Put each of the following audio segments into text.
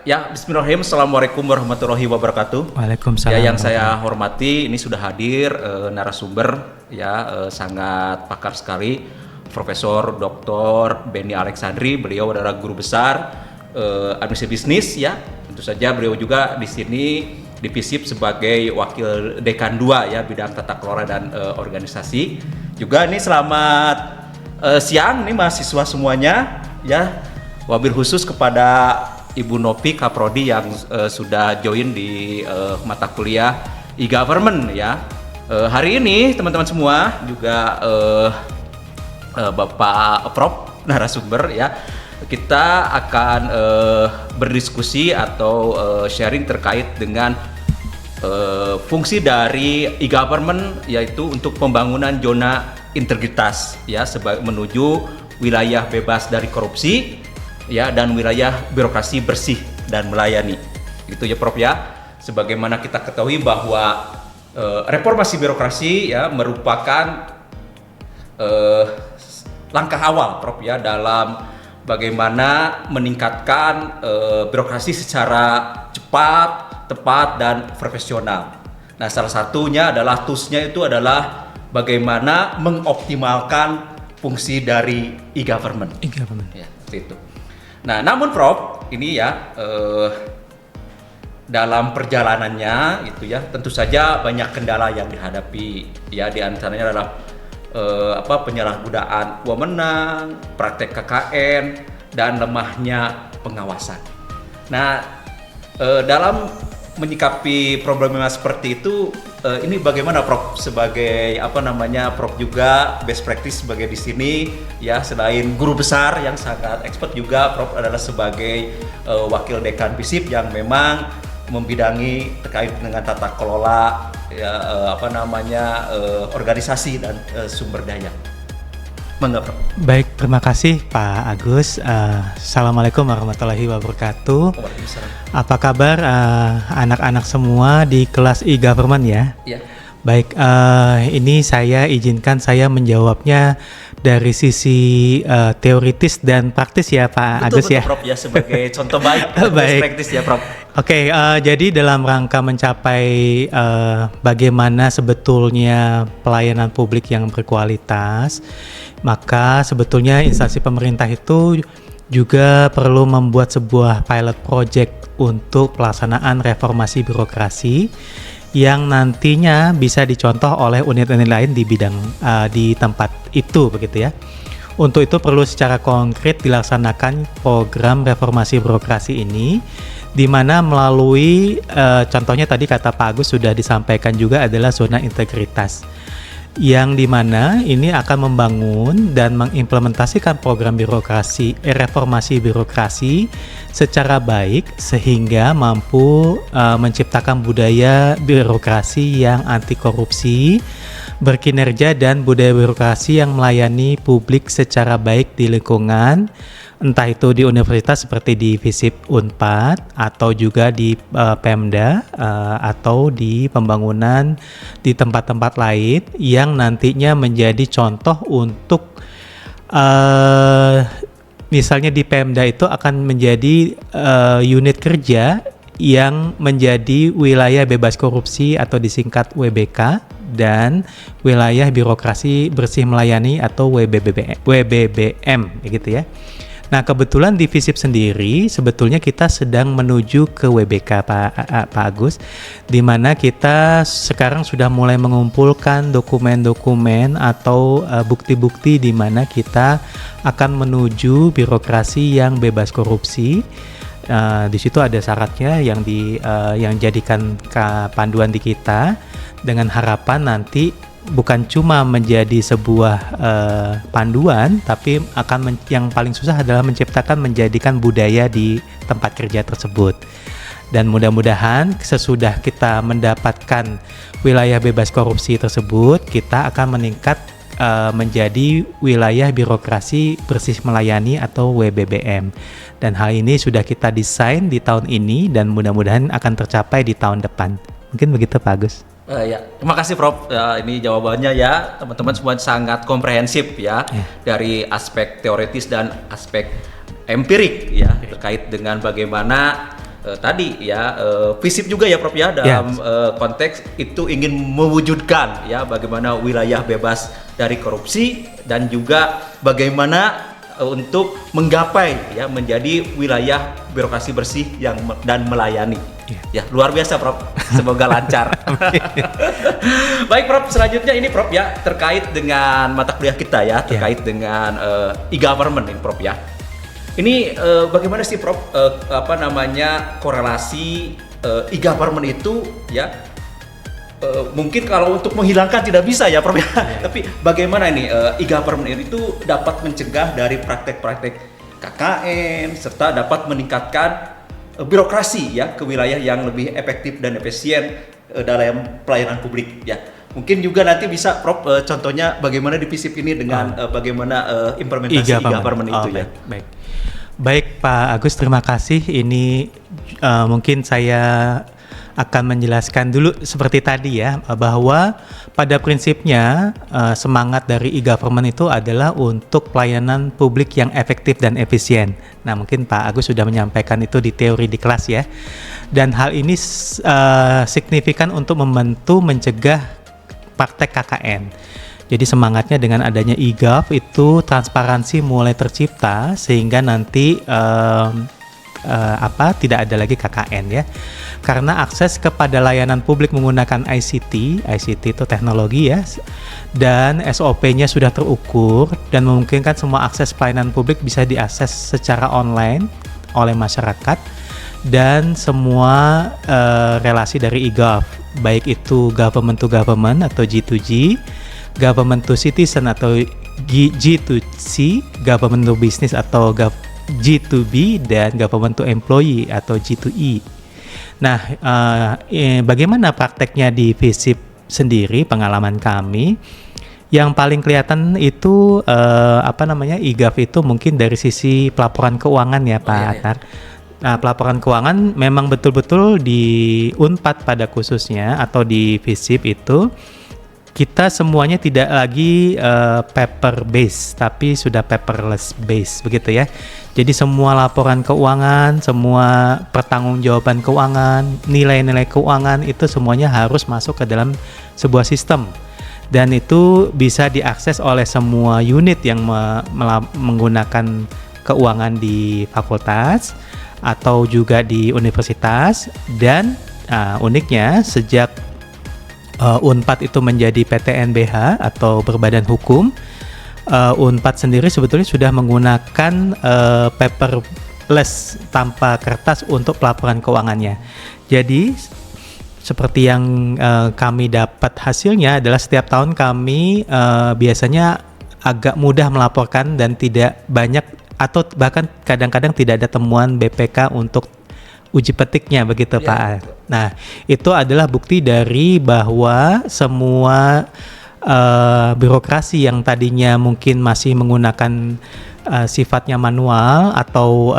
Ya, bismillahirrahmanirrahim. Assalamualaikum warahmatullahi wabarakatuh. Waalaikumsalam. Ya, yang saya hormati, ini sudah hadir narasumber ya sangat pakar sekali, Profesor Dr. Benny Alexandri. Beliau adalah guru besar administrasi bisnis ya. Tentu saja beliau juga di sini di FISIP sebagai wakil dekan 2 ya bidang tata kelola dan organisasi. Juga ini selamat siang nih mahasiswa semuanya ya. Wabil khusus kepada Ibu Nopi Kaprodi yang sudah join di mata kuliah e-government ya. Hari ini teman-teman semua juga Bapak Prof narasumber ya. Kita akan berdiskusi atau sharing terkait dengan fungsi dari e-government, yaitu untuk pembangunan zona integritas ya menuju wilayah bebas dari korupsi ya dan wilayah birokrasi bersih dan melayani. Gitu ya Prof ya. Sebagaimana kita ketahui bahwa reformasi birokrasi ya merupakan langkah awal Prof ya dalam bagaimana meningkatkan birokrasi secara cepat, tepat dan profesional. Nah, salah satunya adalah toolsnya itu adalah bagaimana mengoptimalkan fungsi dari e-government. E-government. Ya, seperti itu. Nah, namun Prof, ini ya dalam perjalanannya itu ya tentu saja banyak kendala yang dihadapi ya, di antaranya adalah penyalahgunaan wewenang, praktek KKN dan lemahnya pengawasan. Nah, dalam menyikapi problema seperti itu, ini bagaimana Prof sebagai Prof juga best practice sebagai di sini ya, selain guru besar yang sangat expert juga Prof adalah sebagai wakil dekan FISIP yang memang membidangi terkait dengan tata kelola ya, organisasi dan sumber daya. Mangga Prof. Baik, terima kasih Pak Agus. Assalamualaikum warahmatullahi wabarakatuh. Apa kabar anak-anak semua di kelas e-government ya? Ya. Baik, ini saya izinkan saya menjawabnya dari sisi teoritis dan praktis ya Pak Agus ya. Prof ya, sebagai contoh baik best practice ya Prof. Oke, jadi dalam rangka mencapai bagaimana sebetulnya pelayanan publik yang berkualitas, maka sebetulnya instansi pemerintah itu juga perlu membuat sebuah pilot project untuk pelaksanaan reformasi birokrasi yang nantinya bisa dicontoh oleh unit-unit lain di bidang di tempat itu begitu ya. Untuk itu perlu secara konkret dilaksanakan program reformasi birokrasi ini, di mana melalui contohnya tadi kata Pak Agus sudah disampaikan juga adalah zona integritas, yang dimana ini akan membangun dan mengimplementasikan program reformasi birokrasi secara baik sehingga mampu menciptakan budaya birokrasi yang anti korupsi, berkinerja dan budaya birokrasi yang melayani publik secara baik di lingkungan, entah itu di universitas seperti di FISIP Unpad atau juga di Pemda atau di pembangunan di tempat-tempat lain yang nantinya menjadi contoh untuk misalnya di Pemda itu akan menjadi unit kerja yang menjadi wilayah bebas korupsi atau disingkat WBK dan wilayah birokrasi bersih melayani atau WBBM gitu ya. Nah, kebetulan di FISIP sendiri sebetulnya kita sedang menuju ke WBK Pak Agus, di mana kita sekarang sudah mulai mengumpulkan dokumen-dokumen atau bukti-bukti di mana kita akan menuju birokrasi yang bebas korupsi. Di situ ada syaratnya yang jadikan panduan di kita, dengan harapan nanti bukan cuma menjadi sebuah panduan, tapi yang paling susah adalah menjadikan budaya di tempat kerja tersebut. Dan mudah-mudahan sesudah kita mendapatkan wilayah bebas korupsi tersebut, kita akan meningkat menjadi wilayah birokrasi bersih melayani atau WBBM. Dan hal ini sudah kita desain di tahun ini dan mudah-mudahan akan tercapai di tahun depan. Mungkin begitu Pak Agus. Ya, terima kasih Prof. Ini jawabannya ya, teman-teman semua sangat komprehensif ya, dari aspek teoritis dan aspek empirik ya, terkait dengan bagaimana tadi ya FISIP juga ya Prof ya dalam konteks itu ingin mewujudkan ya bagaimana wilayah bebas dari korupsi dan juga bagaimana untuk menggapai ya menjadi wilayah birokrasi bersih dan melayani. Ya luar biasa Prof, semoga lancar. Baik Prof, selanjutnya ini Prof ya terkait dengan mata kuliah kita ya terkait dengan e-government ini Prof ya. Ini bagaimana sih Prof korelasi e-government itu ya mungkin kalau untuk menghilangkan tidak bisa ya Prof ya. Tapi bagaimana ini e-government itu dapat mencegah dari praktek-praktek KKN serta dapat meningkatkan birokrasi ya ke wilayah yang lebih efektif dan efisien dalam pelayanan publik ya. Mungkin juga nanti bisa Prof contohnya bagaimana di FISIP ini dengan bagaimana implementasi e-government itu ya. Baik Pak Agus, terima kasih. Ini mungkin saya akan menjelaskan dulu seperti tadi ya, bahwa pada prinsipnya semangat dari e-government itu adalah untuk pelayanan publik yang efektif dan efisien. Nah mungkin Pak Agus sudah menyampaikan itu di teori di kelas ya. Dan hal ini signifikan untuk membantu mencegah praktek KKN. Jadi semangatnya dengan adanya e-gov itu transparansi mulai tercipta sehingga nanti tidak ada lagi KKN ya. Karena akses kepada layanan publik menggunakan ICT itu teknologi ya, dan SOP-nya sudah terukur dan memungkinkan semua akses pelayanan publik bisa diakses secara online oleh masyarakat dan semua relasi dari e-gov, baik itu government to government atau G2G, government to citizen atau G2C, government to business atau G2B, dan government to employee atau G2E. Nah, bagaimana prakteknya di FISIP sendiri? Pengalaman kami yang paling kelihatan itu e-gov itu mungkin dari sisi pelaporan keuangan ya Pak Atar. Nah, pelaporan keuangan memang betul-betul di Unpad pada khususnya atau di FISIP itu kita semuanya tidak lagi paper based tapi sudah paperless based begitu ya. Jadi semua laporan keuangan, semua pertanggungjawaban keuangan, nilai-nilai keuangan itu semuanya harus masuk ke dalam sebuah sistem. Dan itu bisa diakses oleh semua unit yang menggunakan keuangan di fakultas atau juga di universitas. Dan uniknya sejak Unpad itu menjadi PTNBH atau berbadan hukum, Unpad sendiri sebetulnya sudah menggunakan paperless tanpa kertas untuk pelaporan keuangannya. Jadi seperti yang kami dapat hasilnya adalah setiap tahun kami biasanya agak mudah melaporkan dan tidak banyak atau bahkan kadang-kadang tidak ada temuan BPK untuk uji petiknya begitu Pak. Nah itu adalah bukti dari bahwa semua birokrasi yang tadinya mungkin masih menggunakan sifatnya manual atau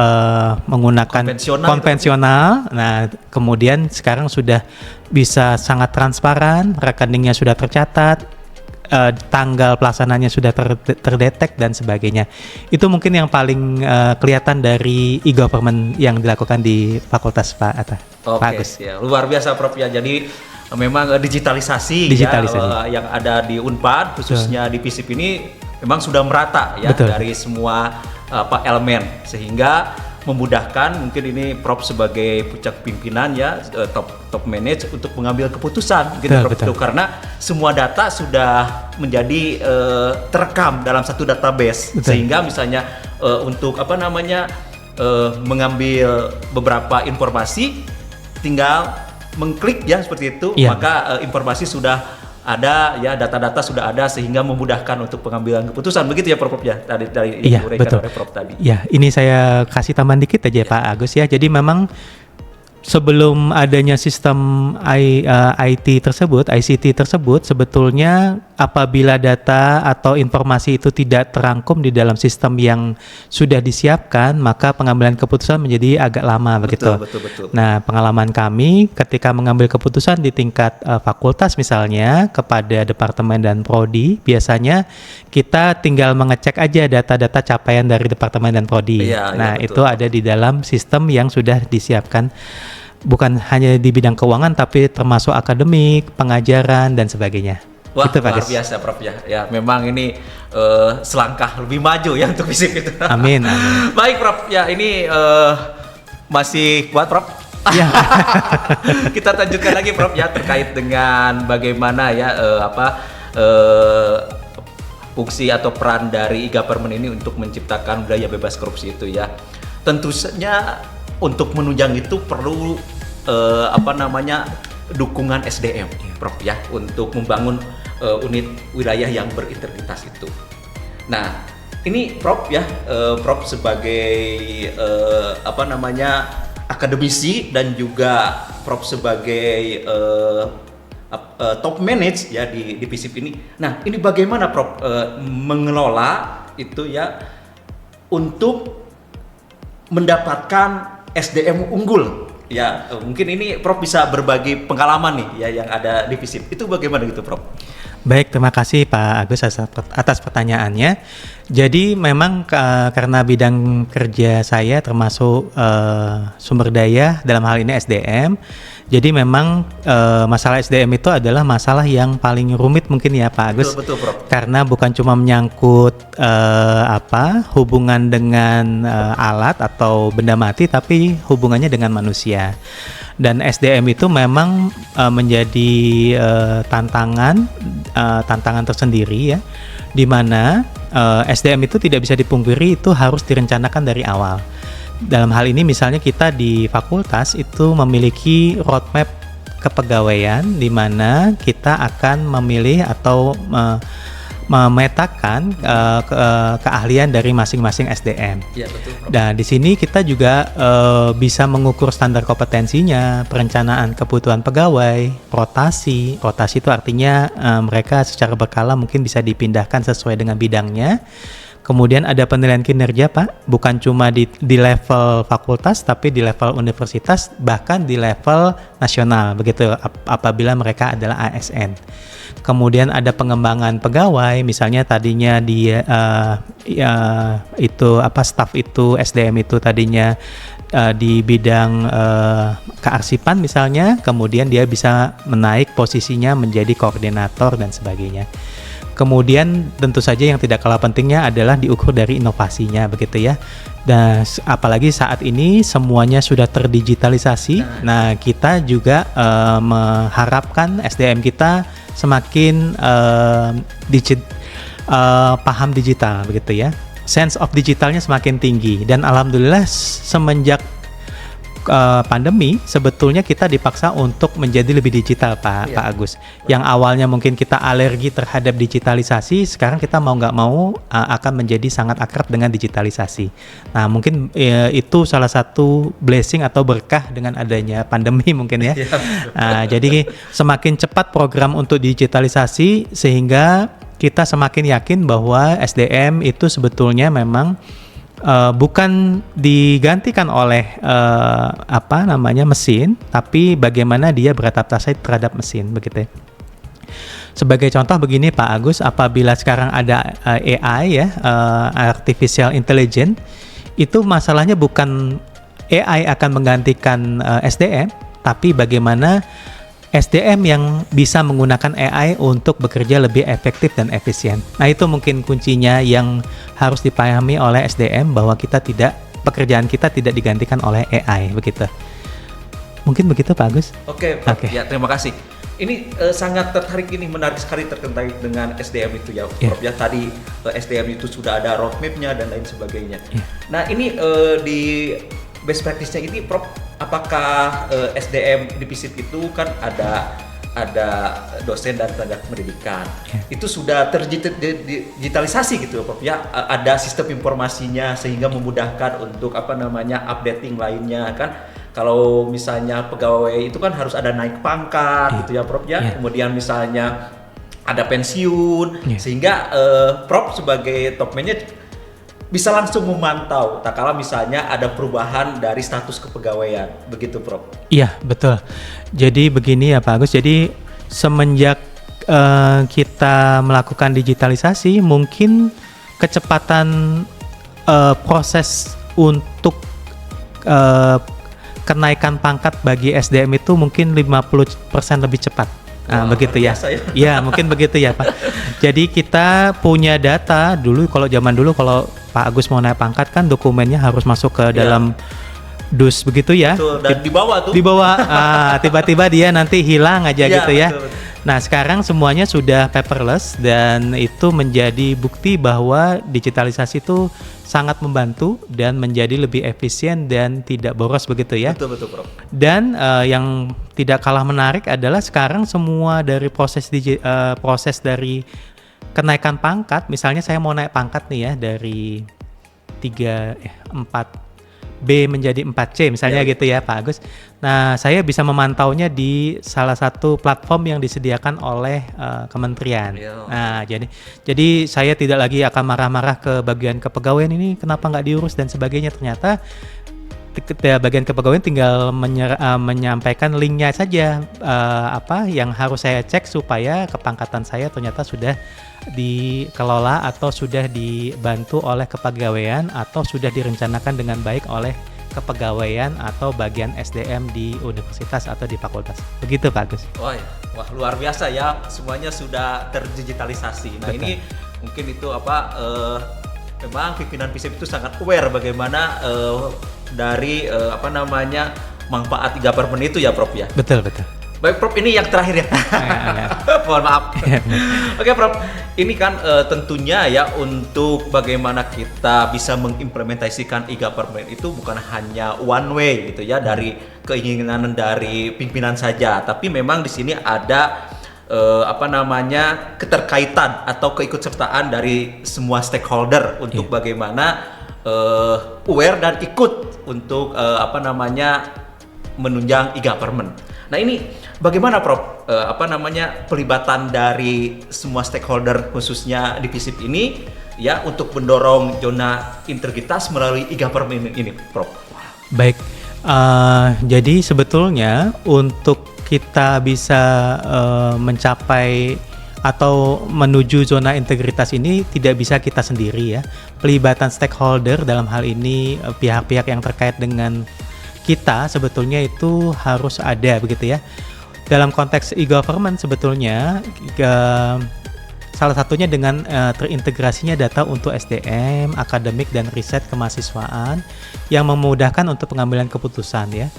menggunakan konvensional. Nah kemudian sekarang sudah bisa sangat transparan, rekeningnya sudah tercatat, tanggal pelaksananya sudah terdetek dan sebagainya. Itu mungkin yang paling kelihatan dari e-government yang dilakukan di Fakultas Pak Atta. Oke, ya, luar biasa Prof ya. Jadi memang digitalisasi. Ya, yang ada di Unpad khususnya di FISIP ini memang sudah merata ya. Betul. Dari semua elemen sehingga memudahkan mungkin ini Prof sebagai puncak pimpinan ya top manage untuk mengambil keputusan gitu Prof itu karena semua data sudah menjadi terekam dalam satu database sehingga misalnya untuk mengambil beberapa informasi tinggal mengklik ya seperti itu maka informasi sudah ada ya, data-data sudah ada sehingga memudahkan untuk pengambilan keputusan begitu ya Prof ya dari betul. Prof tadi. Ya, ini saya kasih tambahan dikit aja Pak Agus ya. Jadi memang sebelum adanya sistem IT tersebut, ICT tersebut, sebetulnya apabila data atau informasi itu tidak terangkum di dalam sistem yang sudah disiapkan, maka pengambilan keputusan menjadi agak lama begitu. Betul. Nah, pengalaman kami ketika mengambil keputusan di tingkat fakultas misalnya kepada departemen dan prodi, biasanya kita tinggal mengecek aja data-data capaian dari departemen dan prodi. Iya, Itu ada di dalam sistem yang sudah disiapkan. Bukan hanya di bidang keuangan, tapi termasuk akademik, pengajaran, dan sebagainya. Wah, Gitu, Pak luar Gus. biasa Prof ya. Ya, memang ini selangkah lebih maju ya untuk FISIP itu. Amin. Baik Prof, ya ini masih kuat Prof? Ya. Kita lanjutkan lagi Prof ya terkait dengan bagaimana ya fungsi atau peran dari e-government ini untuk menciptakan budaya bebas korupsi itu ya. Tentu saja untuk menunjang itu perlu dukungan SDM, Prof ya, untuk membangun unit wilayah yang berintegritas itu. Nah, ini Prof ya, Prof sebagai akademisi dan juga Prof sebagai top manage ya di FISIP ini. Nah, ini bagaimana Prof mengelola itu ya untuk mendapatkan SDM unggul ya, mungkin ini Prof bisa berbagi pengalaman nih ya yang ada di FISIP. Itu bagaimana gitu Prof? Baik, terima kasih Pak Agus atas pertanyaannya. Jadi memang karena bidang kerja saya termasuk sumber daya, dalam hal ini SDM. Jadi memang masalah SDM itu adalah masalah yang paling rumit mungkin ya Pak Agus. Betul Prof. Karena bukan cuma menyangkut hubungan dengan alat atau benda mati, tapi hubungannya dengan manusia. Dan SDM itu memang menjadi tantangan tersendiri ya, di mana SDM itu tidak bisa dipungkiri, itu harus direncanakan dari awal. Dalam hal ini misalnya kita di fakultas itu memiliki roadmap kepegawaian di mana kita akan memilih atau memetakan keahlian dari masing-masing SDM. Iya betul Prof. Nah, di sini kita juga bisa mengukur standar kompetensinya, perencanaan kebutuhan pegawai, rotasi. Rotasi itu artinya mereka secara berkala mungkin bisa dipindahkan sesuai dengan bidangnya. Kemudian ada penilaian kinerja Pak, bukan cuma di level fakultas, tapi di level universitas, bahkan di level nasional begitu apabila mereka adalah ASN. Kemudian ada pengembangan pegawai, misalnya tadinya dia staf itu SDM itu tadinya di bidang kearsipan misalnya, kemudian dia bisa menaik posisinya menjadi koordinator dan sebagainya. Kemudian tentu saja yang tidak kalah pentingnya adalah diukur dari inovasinya begitu ya. Dan apalagi saat ini semuanya sudah terdigitalisasi. Nah, kita juga mengharapkan SDM kita semakin paham digital begitu ya. Sense of digitalnya semakin tinggi, dan alhamdulillah semenjak pandemi sebetulnya kita dipaksa untuk menjadi lebih digital Pak Agus. Yang awalnya mungkin kita alergi terhadap digitalisasi, sekarang kita mau nggak mau akan menjadi sangat akrab dengan digitalisasi. Nah, mungkin itu salah satu blessing atau berkah dengan adanya pandemi mungkin ya. Jadi semakin cepat program untuk digitalisasi sehingga kita semakin yakin bahwa SDM itu sebetulnya memang bukan digantikan oleh mesin, tapi bagaimana dia beradaptasi terhadap mesin begitu ya. Sebagai contoh begini Pak Agus, apabila sekarang ada AI ya, artificial intelligence, itu masalahnya bukan AI akan menggantikan SDM, tapi bagaimana SDM yang bisa menggunakan AI untuk bekerja lebih efektif dan efisien. Nah, itu mungkin kuncinya yang harus dipahami oleh SDM, bahwa pekerjaan kita tidak digantikan oleh AI begitu. Mungkin begitu Pak Agus. Oke. Ya, terima kasih. Ini sangat tertarik, ini menarik sekali terkait dengan SDM itu ya, Prof. Ya, tadi SDM itu sudah ada roadmap-nya dan lain sebagainya. Nah, ini di best practice-nya ini Prof, apakah SDM di FISIP itu kan ada dosen dan tenaga pendidikan, itu sudah terdigitalisasi gitu Prof ya, ada sistem informasinya sehingga memudahkan untuk updating lainnya kan. kalau misalnya pegawai itu kan harus ada naik pangkat gitu ya Prof ya. Kemudian misalnya ada pensiun sehingga Prof sebagai top manager bisa langsung memantau tak kala misalnya ada perubahan dari status kepegawaian, begitu Prof. Iya, betul. Jadi begini ya Pak Agus, jadi semenjak kita melakukan digitalisasi, mungkin kecepatan proses untuk kenaikan pangkat bagi SDM itu mungkin 50% lebih cepat. Nah, begitu ya. Ya, mungkin begitu ya, Pak. Jadi kita punya data dulu, kalau zaman dulu kalau Pak Agus mau naik pangkat kan dokumennya harus masuk ke dalam dus begitu ya. Betul, dan dibawa tiba-tiba dia nanti hilang aja gitu ya. Betul. Nah, sekarang semuanya sudah paperless dan itu menjadi bukti bahwa digitalisasi itu sangat membantu dan menjadi lebih efisien dan tidak boros begitu ya. Betul Prof. Dan yang tidak kalah menarik adalah sekarang semua dari proses dari kenaikan pangkat, misalnya saya mau naik pangkat nih ya dari 4B menjadi 4C misalnya gitu ya Pak Agus. Nah, saya bisa memantaunya di salah satu platform yang disediakan oleh kementerian. Nah, jadi saya tidak lagi akan marah-marah ke bagian kepegawaian ini kenapa nggak diurus dan sebagainya. Ternyata bagian kepegawaian tinggal menyampaikan linknya saja apa yang harus saya cek supaya kepangkatan saya ternyata sudah dikelola atau sudah dibantu oleh kepegawaian atau sudah direncanakan dengan baik oleh kepegawaian atau bagian SDM di universitas atau di fakultas. Begitu Pak Agus. Wah luar biasa ya, semuanya sudah terdigitalisasi. Nah, ini mungkin itu memang pimpinan FISIP itu sangat aware bagaimana dari manfaat e-government itu ya Prof ya. Betul. Baik Prof, ini yang terakhir ya. Mohon maaf. Oke Prof, ini kan tentunya ya untuk bagaimana kita bisa mengimplementasikan e-government itu bukan hanya one way gitu ya dari keinginan dari pimpinan saja, tapi memang di sini ada keterkaitan atau keikutsertaan dari semua stakeholder untuk bagaimana aware dan ikut untuk menunjang e-government. Nah, ini bagaimana Prof pelibatan dari semua stakeholder khususnya di FISIP ini ya untuk mendorong zona integritas melalui e-government ini Prof. Baik. Jadi sebetulnya untuk kita bisa mencapai atau menuju zona integritas ini tidak bisa kita sendiri ya. Pelibatan stakeholder dalam hal ini pihak-pihak yang terkait dengan kita sebetulnya itu harus ada begitu ya. Dalam konteks e-government sebetulnya salah satunya dengan terintegrasinya data untuk SDM, akademik dan riset kemahasiswaan yang memudahkan untuk pengambilan keputusan ya.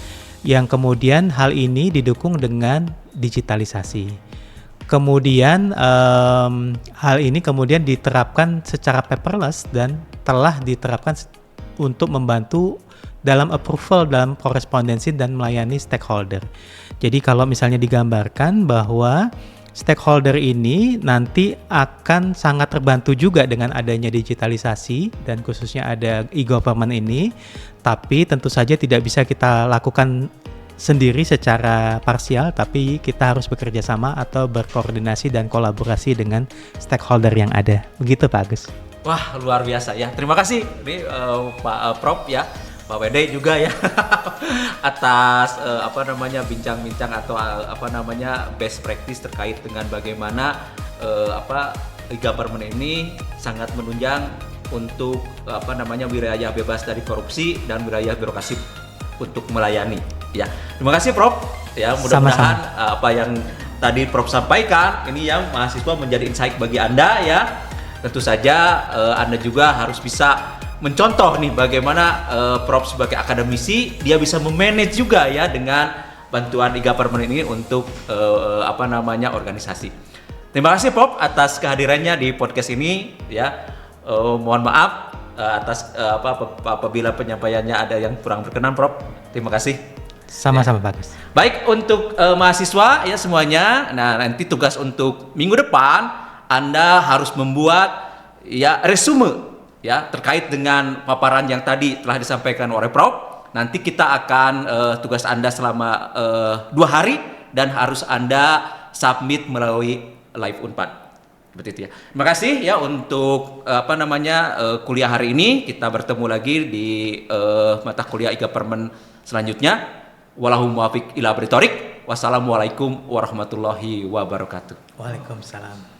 Yang kemudian hal ini didukung dengan digitalisasi. Kemudian hal ini kemudian diterapkan secara paperless dan telah diterapkan untuk membantu dalam approval dalam korespondensi dan melayani stakeholder. Jadi kalau misalnya digambarkan bahwa stakeholder ini nanti akan sangat terbantu juga dengan adanya digitalisasi dan khususnya ada e-government ini, tapi tentu saja tidak bisa kita lakukan sendiri secara parsial, tapi kita harus bekerja sama atau berkoordinasi dan kolaborasi dengan stakeholder yang ada. Begitu Pak Agus. Wah, luar biasa ya. Terima kasih nih Pak Prof ya. Pak Wede juga ya atas bincang-bincang atau best practice terkait dengan bagaimana e-government ini sangat menunjang untuk wilayah bebas dari korupsi dan wilayah birokrasi untuk melayani ya. Terima kasih Prof ya, mudah-mudahan apa yang tadi Prof sampaikan ini yang mahasiswa menjadi insight bagi Anda ya. Tentu saja Anda juga harus bisa mencontoh nih bagaimana Prof sebagai akademisi dia bisa memanage juga ya dengan bantuan e-government ini untuk organisasi. Terima kasih Prof atas kehadirannya di podcast ini ya. Mohon maaf atas apabila penyampaiannya ada yang kurang berkenan Prof. Terima kasih. Sama-sama Pak Agus. Baik untuk mahasiswa ya semuanya. Nah, nanti tugas untuk minggu depan Anda harus membuat ya resume ya terkait dengan paparan yang tadi telah disampaikan oleh Prof. Nanti kita akan tugas Anda selama 2 hari dan harus Anda submit melalui live Unpad. Seperti itu ya. Terima kasih ya untuk kuliah hari ini. Kita bertemu lagi di mata kuliah e-government selanjutnya. Wallahu muwaffiq ila bariq thoriq. Wassalamualaikum warahmatullahi wabarakatuh. Waalaikumsalam.